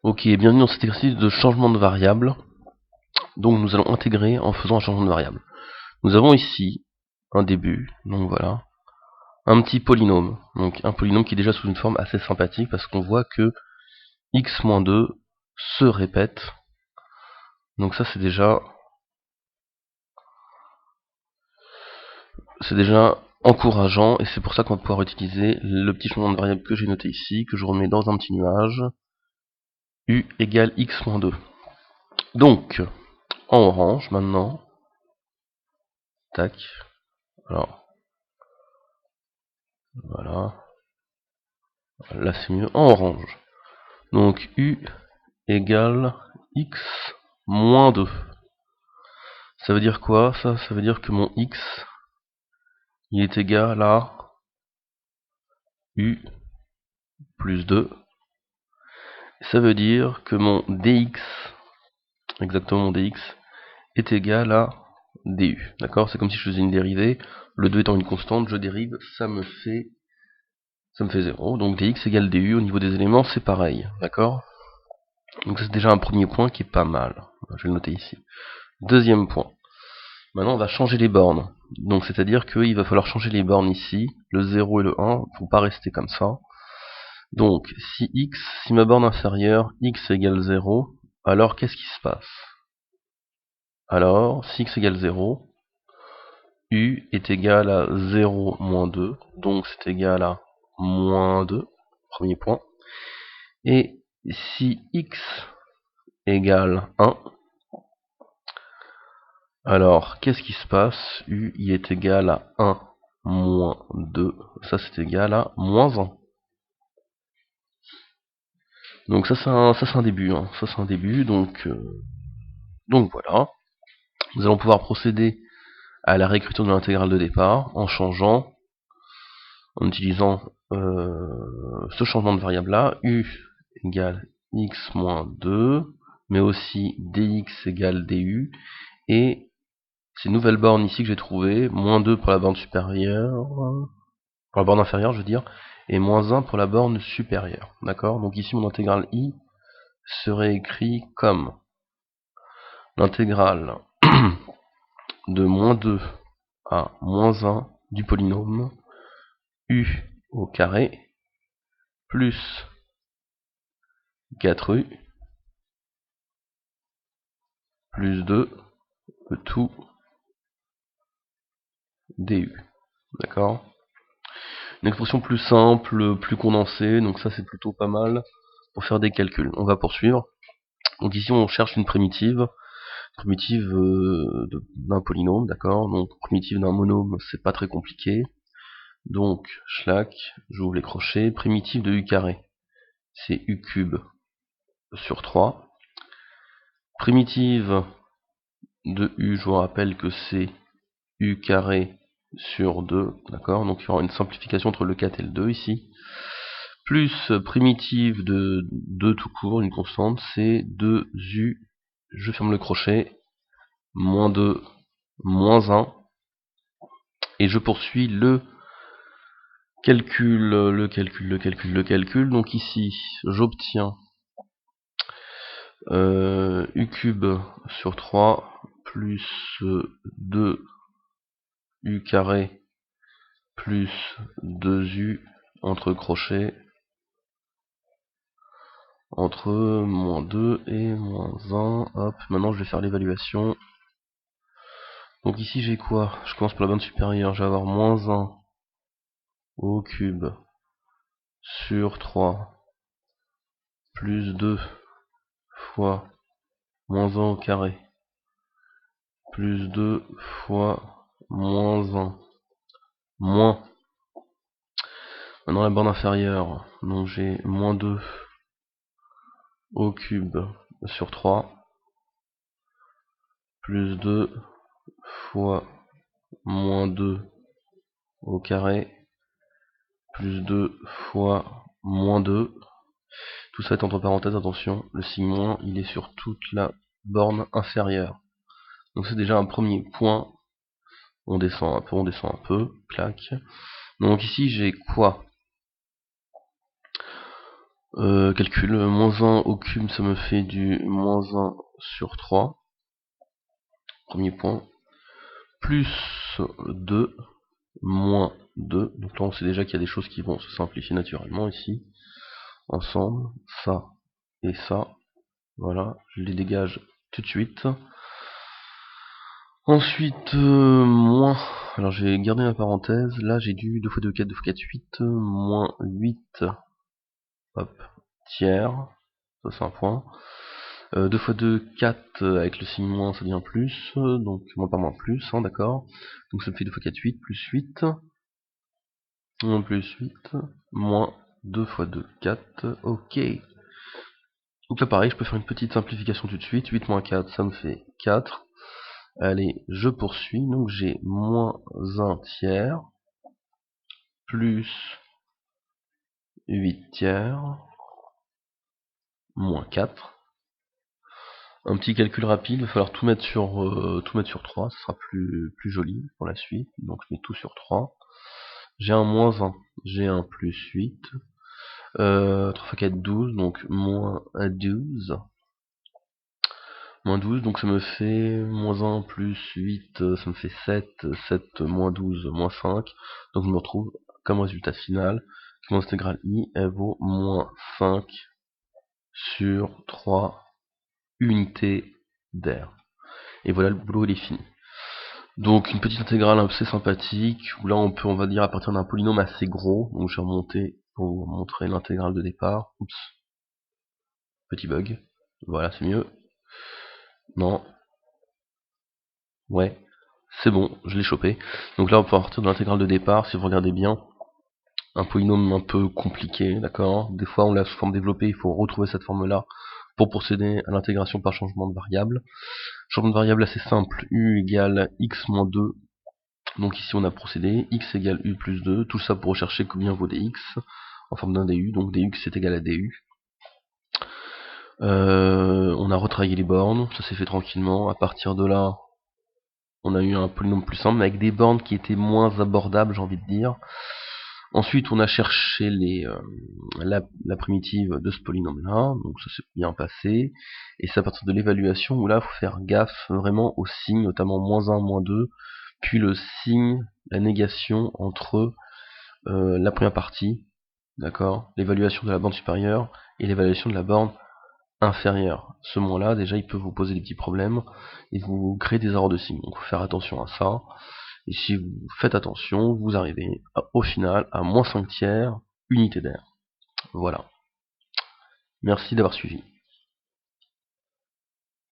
Ok, bienvenue dans cet exercice de changement de variable. Donc nous allons intégrer en faisant un changement de variable. Nous avons ici un début, donc voilà, un petit polynôme. Donc un polynôme qui est déjà sous une forme assez sympathique parce qu'on voit que x-2 se répète. Donc ça c'est déjà encourageant et c'est pour ça qu'on va pouvoir utiliser le petit changement de variable que j'ai noté ici, que je remets dans un petit nuage, u égale x-2. Donc, en orange maintenant, tac, alors, voilà, là c'est mieux, en orange. Donc u égale x moins 2. Ça veut dire quoi ça veut dire que mon x, il est égal à u plus 2. Ça veut dire que mon dx, exactement mon dx, est égal à du. D'accord? C'est comme si je faisais une dérivée. Le 2 étant une constante, je dérive, ça me fait 0. Donc dx égale du. Au niveau des éléments, c'est pareil. D'accord? Donc c'est déjà un premier point qui est pas mal. Je vais le noter ici. Deuxième point. Maintenant, on va changer les bornes. Donc, c'est-à-dire qu'il va falloir changer les bornes ici. Le 0 et le 1 ne vont pas rester comme ça. Donc, si ma borne inférieure, x égale 0, alors qu'est-ce qui se passe? Alors, si x égale 0, u est égal à 0 moins 2. Donc, c'est égal à moins 2. Premier point. Et si x égale 1, alors, qu'est-ce qui se passe? U y est égal à 1 moins 2. Ça, c'est égal à moins 1. Donc ça, c'est un début. Hein. Ça, c'est un début. Donc voilà. Nous allons pouvoir procéder à la réécriture de l'intégrale de départ en changeant, en utilisant ce changement de variable-là. U égale x moins 2, mais aussi dx égale du. Et ces nouvelles bornes ici que j'ai trouvées, moins 2 pour la borne supérieure, pour la borne inférieure je veux dire, et moins 1 pour la borne supérieure. D'accord? Donc ici mon intégrale i serait écrit comme l'intégrale de moins 2 à moins 1 du polynôme u au carré plus 4u plus 2 de tout du. D'accord? Une expression plus simple, plus condensée, donc ça c'est plutôt pas mal pour faire des calculs. On va poursuivre. Donc ici on cherche une primitive d'un polynôme, d'accord? Donc primitive d'un monôme, c'est pas très compliqué. Donc, schlack, j'ouvre les crochets, primitive de u carré, c'est u cube sur 3. Primitive de u, je vous rappelle que c'est u carré sur 2, d'accord? Donc il y aura une simplification entre le 4 et le 2 ici. Plus primitive de 2 tout court, une constante, c'est 2u, je ferme le crochet, moins 2, moins 1. Et je poursuis le calcul. Donc ici, j'obtiens u cube sur 3 plus 2 u carré plus 2u entre crochets entre moins 2 et moins 1. Hop, maintenant je vais faire l'évaluation. Donc ici j'ai quoi? Je commence par la borne supérieure, je vais avoir moins 1 au cube sur 3 plus 2 fois moins 1 au carré plus 2 fois moins 1 moins. Maintenant la borne inférieure, donc j'ai moins 2 au cube sur 3 plus 2 fois moins 2 au carré plus 2 fois moins 2. Tout ça est entre parenthèses, attention, le signe moins il est sur toute la borne inférieure. Donc c'est déjà un premier point. On descend un peu, clac. Donc ici j'ai quoi? Calcul, moins 1 au cube, ça me fait du moins 1 sur 3. Premier point. Plus 2, moins 2. Donc là, on sait déjà qu'il y a des choses qui vont se simplifier naturellement ici. Ensemble, ça et ça. Voilà, je les dégage tout de suite. Ensuite, moins. Alors j'ai gardé la parenthèse. Là, j'ai du 2 x 2, 4, 2 x 4, 8. Moins 8. Hop, tiers. Ça, c'est un point. 2 x 2, 4, avec le signe moins, ça devient plus, donc moins par moins plus, hein, d'accord. Donc ça me fait 2 x 4, 8, plus 8, moins plus 8, moins 2 x 2, 4, ok. Donc là pareil, je peux faire une petite simplification tout de suite, 8 moins 4, ça me fait 4. Allez, je poursuis, donc j'ai moins 1 tiers, plus 8 tiers, moins 4. Un petit calcul rapide, il va falloir tout mettre sur 3, ce sera plus joli pour la suite. Donc je mets tout sur 3. J'ai un moins 1, j'ai un plus 8. 3 x 4, 12, donc moins 12. Moins 12, donc ça me fait moins 1 plus 8, ça me fait 7. 7 moins 12, moins 5. Donc je me retrouve comme résultat final que mon intégrale I, elle vaut moins 5 sur 3 unités d'air. Et voilà, le boulot il est fini. Donc une petite intégrale assez sympathique, où là on peut, on va dire, à partir d'un polynôme assez gros. Donc je vais remonter pour vous montrer l'intégrale de départ. Oups, petit bug. Voilà, c'est mieux. Non. Ouais, c'est bon, je l'ai chopé. Donc là on peut partir de l'intégrale de départ, si vous regardez bien. Un polynôme un peu compliqué, d'accord. Des fois on l'a sous forme développée, il faut retrouver cette forme-là pour procéder à l'intégration par changement de variable. Changement de variable assez simple, u égale x moins 2. Donc ici on a procédé, x égale u plus 2, tout ça pour rechercher combien vaut dx, en forme d'un du, donc dux est égal à du. On a retravaillé les bornes, ça s'est fait tranquillement. À partir de là, on a eu un polynôme plus simple, mais avec des bornes qui étaient moins abordables, j'ai envie de dire. Ensuite, on a cherché la primitive de ce polynôme-là, donc ça s'est bien passé. Et c'est à partir de l'évaluation où là, il faut faire gaffe vraiment aux signes, notamment moins 1, moins 2, puis le signe, la négation entre la première partie, d'accord, l'évaluation de la borne supérieure et l'évaluation de la borne inférieure. Ce moment-là, déjà, il peut vous poser des petits problèmes et vous créer des erreurs de signes. Donc, il faut faire attention à ça. Et si vous faites attention, vous arrivez au final à moins 5 tiers unité d'air. Voilà. Merci d'avoir suivi.